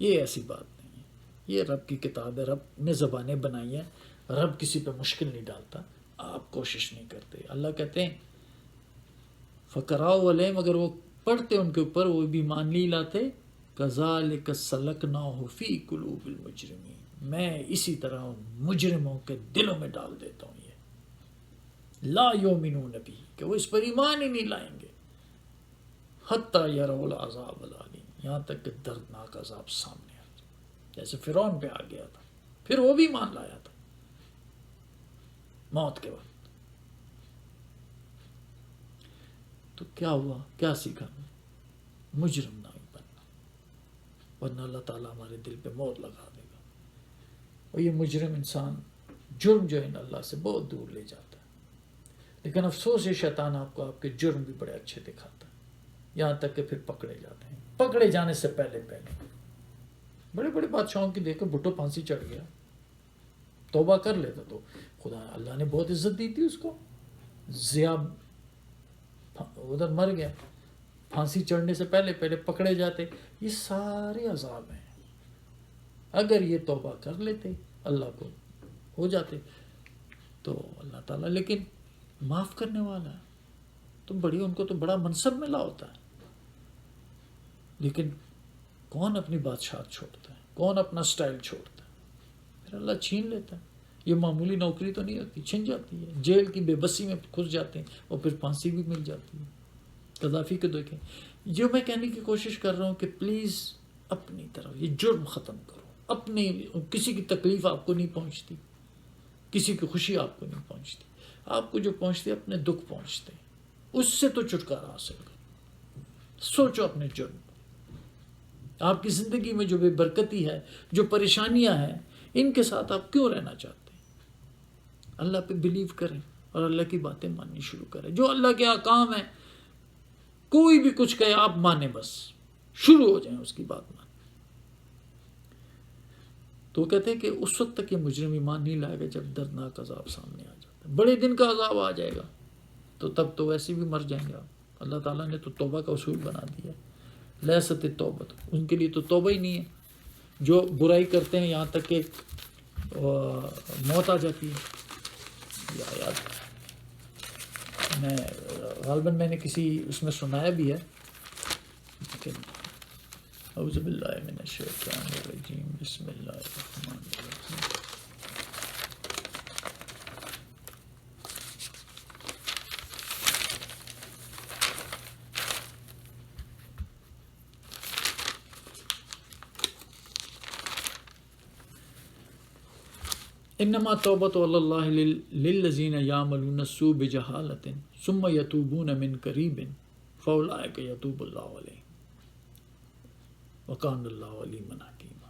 یہ ایسی بات نہیں ہے، یہ رب کی کتاب ہے، رب نے زبانیں بنائی ہیں، رب کسی پہ مشکل نہیں ڈالتا، آپ کوشش نہیں کرتے۔ اللہ کہتے ہیں فقراء علیہم، اگر وہ پڑھتے ان کے اوپر وہ بھی مان نہیں لاتے، کذالک سلکناہ فی قلوب المجرمین، میں اسی طرح مجرموں کے دلوں میں ڈال دیتا ہوں یہ، لا یؤمنون بہ، کہ وہ اس پر ایمان ہی نہیں لائیں گے، حتی یروا العذاب العلیم، یہاں تک کہ دردناک عذاب سامنے آ جائے، جیسے فرعون پہ آ گیا تھا، پھر وہ بھی مان لایا تھا موت کے وقت۔ تو کیا ہوا، کیا سیکھا؟ مجرم نہ بننا، ورنہ اللہ تعالیٰ ہمارے دل پہ مور لگا دے گا، اور یہ مجرم انسان جرم جو ہے نا اللہ سے بہت دور لے جاتا ہے۔ لیکن افسوس ہے شیطان آپ کو آپ کے جرم بھی بڑے اچھے دکھاتا ہے، یہاں تک کہ پھر پکڑے جاتے ہیں، پکڑے جانے سے پہلے بڑے بڑے بادشاہوں کی دیکھو، بھٹو پھانسی چڑھ گیا، توبہ کر لیتا تو خدا اللہ نے بہت عزت دی تھی اس کو، ضیاء ادھر مر گیا، پھانسی چڑھنے سے پہلے پکڑے جاتے، یہ سارے عذاب ہیں، اگر یہ توبہ کر لیتے اللہ کو ہو جاتے تو اللہ تعالیٰ لیکن معاف کرنے والا ہے، تو بڑی ان کو تو بڑا منصب ملا ہوتا ہے، لیکن کون اپنی بادشاہت چھوڑتا ہے، کون اپنا سٹائل چھوڑتا ہے، پھر اللہ چھین لیتا ہے۔ یہ معمولی نوکری تو نہیں ہوتی، چھن جاتی ہے، جیل کی بے بسی میں گھس جاتے ہیں اور پھر پھانسی بھی مل جاتی ہے۔ قذافی کو دیکھیں، جو میں کہنے کی کوشش کر رہا ہوں کہ پلیز اپنی طرف یہ جرم ختم کرو، اپنی کسی کی تکلیف آپ کو نہیں پہنچتی، کسی کی خوشی آپ کو نہیں پہنچتی، آپ کو جو پہنچتے اپنے دکھ پہنچتے، اس سے تو چھٹکارا حاصل کرو، سوچو اپنے جرم، آپ کی زندگی میں جو بے برکتی ہے، جو پریشانیاں ہیں، ان کے ساتھ آپ کیوں رہنا چاہتے ہیں؟ اللہ پہ بلیو کریں اور اللہ کی باتیں ماننی شروع کریں، جو اللہ کے احکام ہیں، کوئی بھی کچھ کہے آپ مانیں، بس شروع ہو جائیں اس کی بات مانیں۔ تو کہتے ہیں کہ اس وقت تک یہ مجرم ایمان نہیں لائے گا جب دردناک عذاب سامنے آ جاتا ہے، بڑے دن کا عذاب آ جائے گا تو تب تو ویسے بھی مر جائیں گے آپ۔ اللہ تعالیٰ نے تو توبہ کا اصول بنا دیا، لیست التوبۃ، ان کے لیے تو توبہ ہی نہیں ہے، جو برائی کرتے ہیں یہاں تک کہ موت آ جاتی ہے۔ یا یاد میں غالباً میں نے کسی اس میں سنایا بھی ہے، لیکن اعوذ باللہ من الشیطان الرجیم، بسم اللہ الرحمن الرحیم۔ انما توبۃ اللہ للذین یعملون السوء بجہالۃ ثم یتوبون من قریب فاولئک یتوب اللہ علیہم وکان اللہ علیما حکیما۔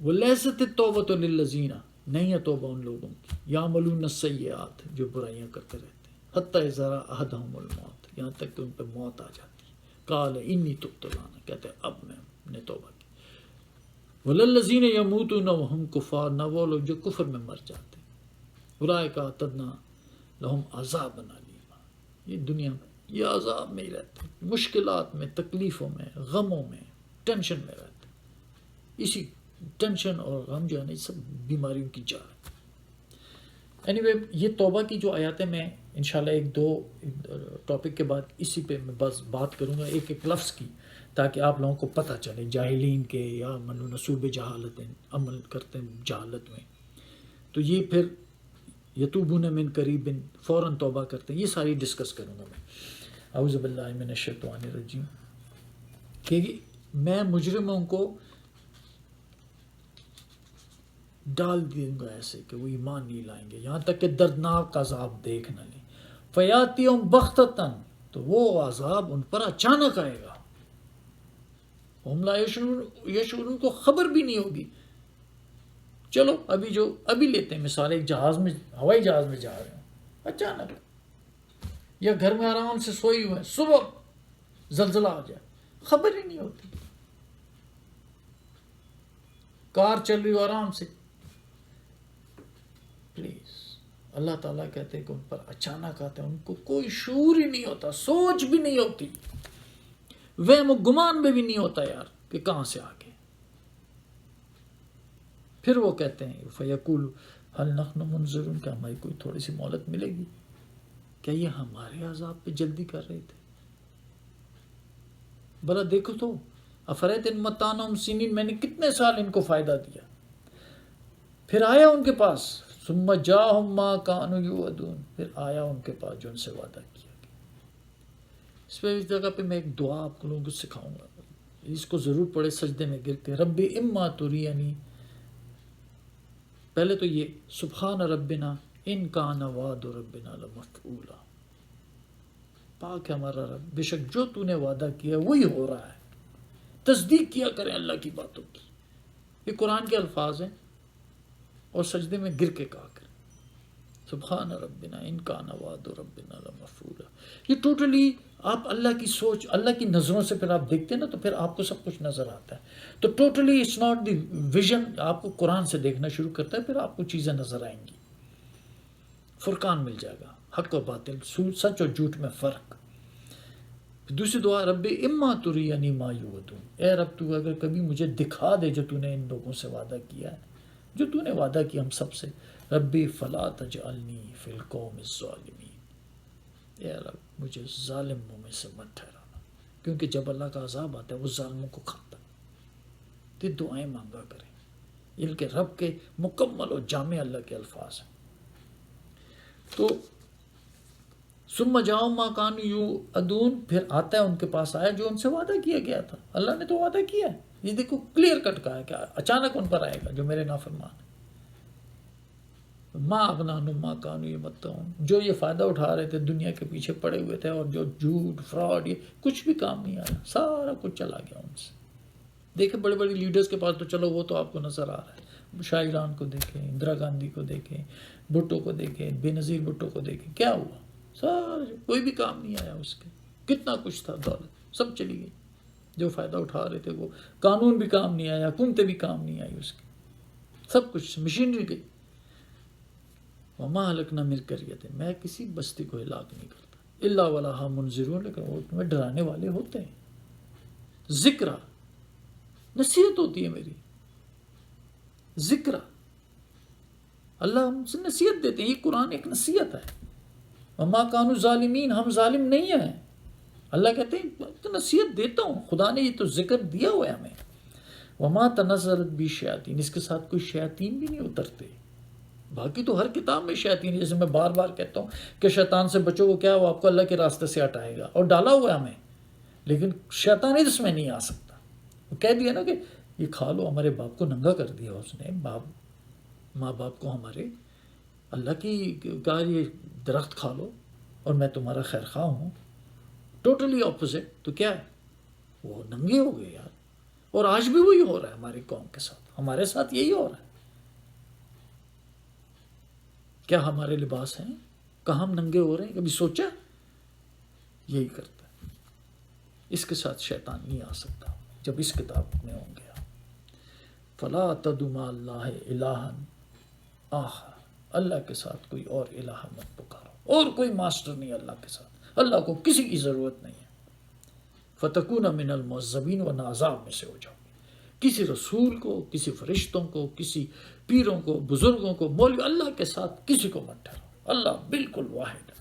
ولیست التوبۃ للذین، نہیں ہے توبہ ان لوگوں کی، یعملون السیئات، جو برائیاں کرتے رہتے ہیں، حتی اذا رأى احدهم الموت، یہاں تک کہ ان پہ موت آ جاتی ہے، قال انی تبت الآن، کہتے ہیں اب میں نے توبہ کی۔ وللذین یموتون وہم کفار، نہ وہ لوگ جو کفر میں مر جاتے ہیں، اولئک اعتدنا لہم عذابا الیما، یہ دنیا میں یہ عذاب میں ہی رہتے ہیں، مشکلات میں، تکلیفوں میں، غموں میں، ٹینشن میں رہتے ہیں، اسی ٹینشن اور غم جو ہے نا یہ سب بیماریوں کی جڑ ہے۔ اینی وے یہ توبہ کی جو آیاتیں میں انشاءاللہ ایک دو ٹاپک کے بعد اسی پہ میں بس بات کروں گا، ایک ایک لفظ کی، تاکہ آپ لوگوں کو پتہ چلے جاہلین کے یا من نصوب جہالت عمل کرتے ہیں جہالت میں، تو یہ پھر یتوبون من قریب فوراً توبہ کرتے ہیں، یہ ساری ڈسکس کروں گا میں۔ اعوذ باللہ من الشیطان الرجیم، کہ میں مجرموں کو ڈال دوں گا ایسے کہ وہ ایمان نہیں لائیں گے، یہاں تک کہ دردناک عذاب دیکھ نہ لیں، فیاتیہم بغتۃ، تو وہ عذاب ان پر اچانک آئے گا، ہم لا یشعرون، کو خبر بھی نہیں ہوگی۔ چلو ابھی لیتے ہیں مثال، ایک جہاز میں، ہوائی جہاز میں جا رہے ہیں، اچانک یا گھر میں آرام سے سوئی ہوئے، صبح زلزلہ آ جائے، خبر ہی نہیں ہوتی، کار چل رہی ہو آرام سے، پلیز اللہ تعالیٰ کہتے ہیں کہ ان پر اچانک آتے ہیں، ان کو کوئی شعور ہی نہیں ہوتا، سوچ بھی نہیں ہوتی، وہم و گمان میں بھی نہیں ہوتا، یار کہ کہاں سے آ گئے. پھر وہ کہتے ہیں فیقول هل نحن منظرون، کہ ہماری کوئی تھوڑی سی مہلت ملے گی؟ کیا یہ ہمارے عذاب پہ جلدی کر رہے تھے؟ بلا دیکھو تو افریت ان متانہم سنین، میں نے کتنے سال ان کو فائدہ دیا. پھر آیا ان کے پاس ثم جاءہم ما کانوا یوعدون، پھر آیا ان کے پاس جو ان سے وعدہ کیا گیا. اس پہ اس جگہ پہ میں ایک دعا آپ لوگوں کو سکھاؤں گا، اس کو ضرور پڑھے سجدے میں گر کے. رب اما ترینی، پہلے تو یہ سبحان ربنا ان کان وعد ربنا لمفعولا، پاک ہے ہمارا رب، بے شک جو تو نے وعدہ کیا وہی ہو رہا ہے. تصدیق کیا کریں اللہ کی باتوں کی. یہ قرآن کے الفاظ ہیں، اور سجدے میں گر کے کہا کریں سبحان ربنا ان کان وعد ربنا لمفعولا. یہ ٹوٹلی آپ اللہ کی سوچ، اللہ کی نظروں سے پھر آپ دیکھتے ہیں نا، تو پھر آپ کو سب کچھ نظر آتا ہے. تو totally it's not the vision, آپ کو قرآن سے دیکھنا شروع کرتا ہے، پھر آپ کو چیزیں نظر آئیں گی، فرقان مل جائے گا، حق و باطل، سچ اور جھوٹ میں فرق. دوسری دعا رب اما ترینی ما یوعدون، اے رب تو اگر کبھی مجھے دکھا دے جو تو نے ان لوگوں سے وعدہ کیا ہے، جو تو نے وعدہ کیا ہم سب سے. ربی فلا تجعلنی فی القوم الظالمین، اے رب مجھے ظالموں میں سے مت ٹھہرانا، کیونکہ جب اللہ کا عذاب آتا ہے وہ ظالموں کو کھاتا ہے. تو دعائیں مانگا کریں، ان کے رب کے مکمل اور جامع اللہ کے الفاظ ہیں. تو ثم جاؤ ما کانوا یوعدون، پھر آتا ہے ان کے پاس آیا جو ان سے وعدہ کیا گیا تھا. اللہ نے تو وعدہ کیا ہے، یہ دیکھو کلیئر کٹ کہا ہے کہ اچانک ان پر آئے گا جو میرے نافرمان ہیں. ما اغنی عنہم ما کانوا یمتعون، جو یہ فائدہ اٹھا رہے تھے، دنیا کے پیچھے پڑے ہوئے تھے، اور جو جھوٹ فراڈ، یہ کچھ بھی کام نہیں آیا، سارا کچھ چلا گیا ان سے. دیکھیں بڑے بڑے لیڈرز کے پاس تو چلو وہ تو آپ کو نظر آ رہا ہے، شاہ ایران کو دیکھیں، اندرا گاندھی کو دیکھیں، بھٹو کو دیکھیں، بے نظیر بھٹو کو دیکھیں، کیا ہوا؟ سارا کوئی بھی کام نہیں آیا اس کے. کتنا کچھ تھا، دولت سب چلی گئی. جو فائدہ اٹھا رہے تھے وہ قانون بھی کام نہیں آیا، حکومتیں بھی کام نہیں آئی اس کی، سب کچھ مشینری گئی. وما اہلکنا من قریۃ، میں کسی بستی کو ہلاک نہیں کرتا الا ولہا منذرون، لیکن وہ تمہیں ڈرانے والے ہوتے ہیں. ذکر نصیحت ہوتی ہے میری، ذکر اللہ ہم سے نصیحت دیتے ہیں. یہ قرآن ایک نصیحت ہے. وما کانوا ظالمین، ہم ظالم نہیں ہیں. اللہ کہتے ہیں تو نصیحت دیتا ہوں، خدا نے یہ تو ذکر دیا ہوا ہے ہمیں. وما تنزلت بی شیاطین، اس کے ساتھ کوئی شیاطین بھی نہیں اترتے. باقی تو ہر کتاب میں شیاطین ہے، جیسے میں بار بار کہتا ہوں کہ شیطان سے بچو، وہ کیا وہ آپ کو اللہ کے راستے سے ہٹائے گا، اور ڈالا ہوا ہے ہمیں، لیکن شیطان اس میں نہیں آ سکتا. وہ کہہ دیا نا کہ یہ کھا لو، ہمارے باپ کو ننگا کر دیا اس نے، ماں باپ کو ہمارے، اللہ کی کہا یہ درخت کھا لو اور میں تمہارا خیر خواہ ہوں. Totally opposite. تو کیا ہے، وہ ننگے ہو گئے یار. اور آج بھی وہی ہو رہا ہے ہماری قوم کے ساتھ، ہمارے ساتھ یہی ہو رہا ہے. کیا ہمارے لباس ہیں؟ کہاں ہم ننگے ہو رہے ہیں؟ کبھی سوچا؟ یہی کرتا ہے. اس کے ساتھ شیطان نہیں آ سکتا جب اس کتاب میں ہوں گے. فلا تدعوا مع اللہ الہا آخر، اللہ کے ساتھ کوئی اور الہ مت پکارو، اور کوئی ماسٹر نہیں اللہ کے ساتھ، اللہ کو کسی کی ضرورت نہیں ہے. فتکون من المعذبین، ورنہ عذاب میں سے ہو جاؤ. کسی رسول کو، کسی فرشتوں کو، کسی پیروں کو، بزرگوں کو، مولوی، اللہ کے ساتھ کسی کو مت ٹھہراؤ. اللہ بالکل واحد ہے.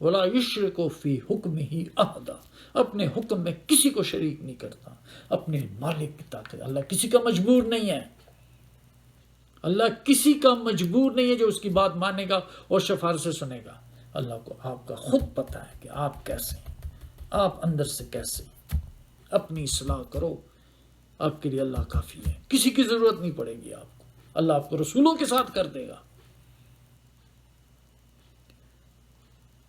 ولا یشرک فی حکمہ احدا، اپنے حکم میں کسی کو شریک نہیں کرتا. اپنے مالک کی طاقت، اللہ کسی کا مجبور نہیں ہے. اللہ کسی کا مجبور نہیں ہے جو اس کی بات مانے گا اور سفارشیں سنے گا. اللہ کو آپ کا خود پتہ ہے کہ آپ کیسے ہیں، آپ اندر سے کیسے ہیں. اپنی اصلاح کرو، آپ کے لیے اللہ کافی ہے. کسی کی ضرورت نہیں پڑے گی آپ کو. اللہ آپ کو رسولوں کے ساتھ کر دے گا.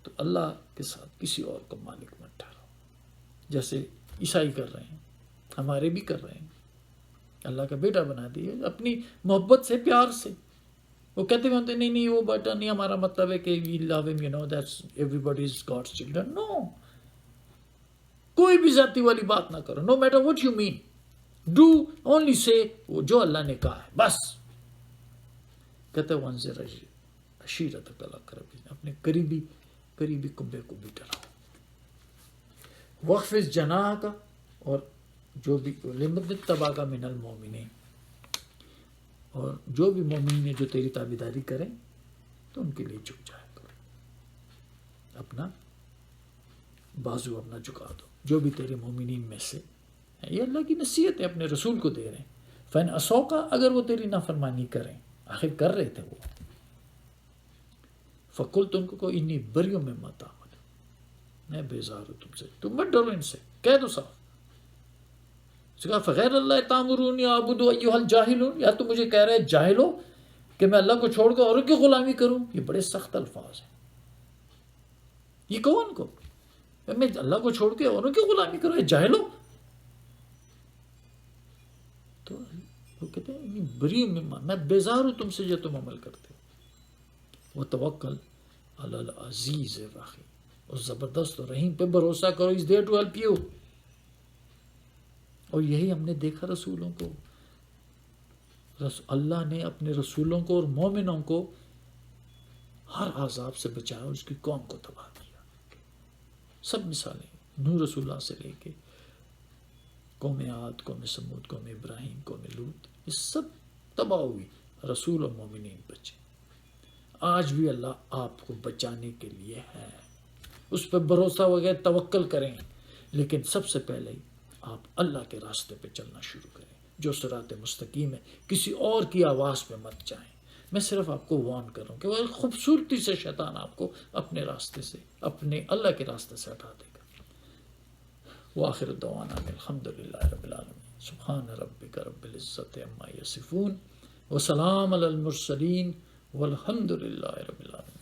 تو اللہ کے ساتھ کسی اور کو مالک مت ٹھہراؤ. جیسے عیسائی کر رہے ہیں، ہمارے بھی کر رہے ہیں. اللہ کا بیٹا بنا دیے اپنی محبت سے، پیار سے. وہ کہتے ہوتے نہیں وہ بیٹا نہیں، ہمارا مطلب ہے کہ وی لو ہم، you know that's everybody is God's children. No, کوئی بھی ذاتی والی بات نہ کرو. No matter what you mean, do only say جو اللہ نے کہا ہے بس. کہتے ہیں وانذر عشیرتک الاقربین، اپنے قریبی کنبے کو بھی ڈراؤ. وخفض جناحک، اور جو بھی لمن اتبعک من المؤمنین، اور جو بھی مومنین ہیں جو تیری تابعداری کریں تو ان کے لیے جھک جایا کرو، اپنا بازو اپنا جھکا دو، جو بھی تیرے مومنین میں سے ہیں۔ یہ اللہ کی نصیحت ہے، اپنے رسول کو دے رہے ہیں۔ فَإِنْ عَصَوْكَ، اگر وہ تیری نافرمانی کریں، آخر کر رہے تھے وہ، فَقُلْ، تو ان کو انی بریء مما تعملون، میں بیزار ہوں تم سے، تم مت ڈرو ان سے، کہہ دو صاف۔ اس نے کہا فغیر اللہ تامرونی اعبد ایھا الجاہلون، یا تم مجھے کہہ رہے جاہل ہو کہ میں اللہ کو چھوڑ کر اوروں کی غلامی کروں؟ یہ بڑے سخت الفاظ ہیں، یہ کون کو میں اللہ کو چھوڑ کے اوروں کی غلامی کروں؟ یہ جاہل ہو؟ تو وہ کہتے ہیں بری مما، میں بیزار ہوں تم سے جو تم عمل کرتے ہو۔ وتوکل علی العزیز الرحیم، اس زبردست اور رحیم پہ بھروسہ کرو، is there to help you. اور یہی ہم نے دیکھا رسولوں کو، اللہ نے اپنے رسولوں کو اور مومنوں کو ہر عذاب سے بچایا، اس کی قوم کو تباہ کیا۔ سب مثالیں، نوح رسول اللہ سے لے کے قوم عاد، قوم سمود، قوم ابراہیم، قوم لوط، یہ سب تباہ ہوئی، رسول اور مومنین بچے۔ آج بھی اللہ آپ کو بچانے کے لیے ہے، اس پہ بھروسہ وغیرہ توکل کریں، لیکن سب سے پہلے آپ اللہ کے راستے پہ چلنا شروع کریں جو صراط مستقیم ہے، کسی اور کی آواز پہ مت جائیں۔ میں صرف آپ کو وارن کر رہا ہوں کہ وہ خوبصورتی سے شیطان آپ کو اپنے راستے سے، اپنے اللہ کے راستے سے ہٹا دے گا۔ وآخر دعوانا الحمدللہ رب العالمین، سبحان ربک رب العزت عما یصفون، وسلام علی المرسلین، والحمدللہ رب العالمین۔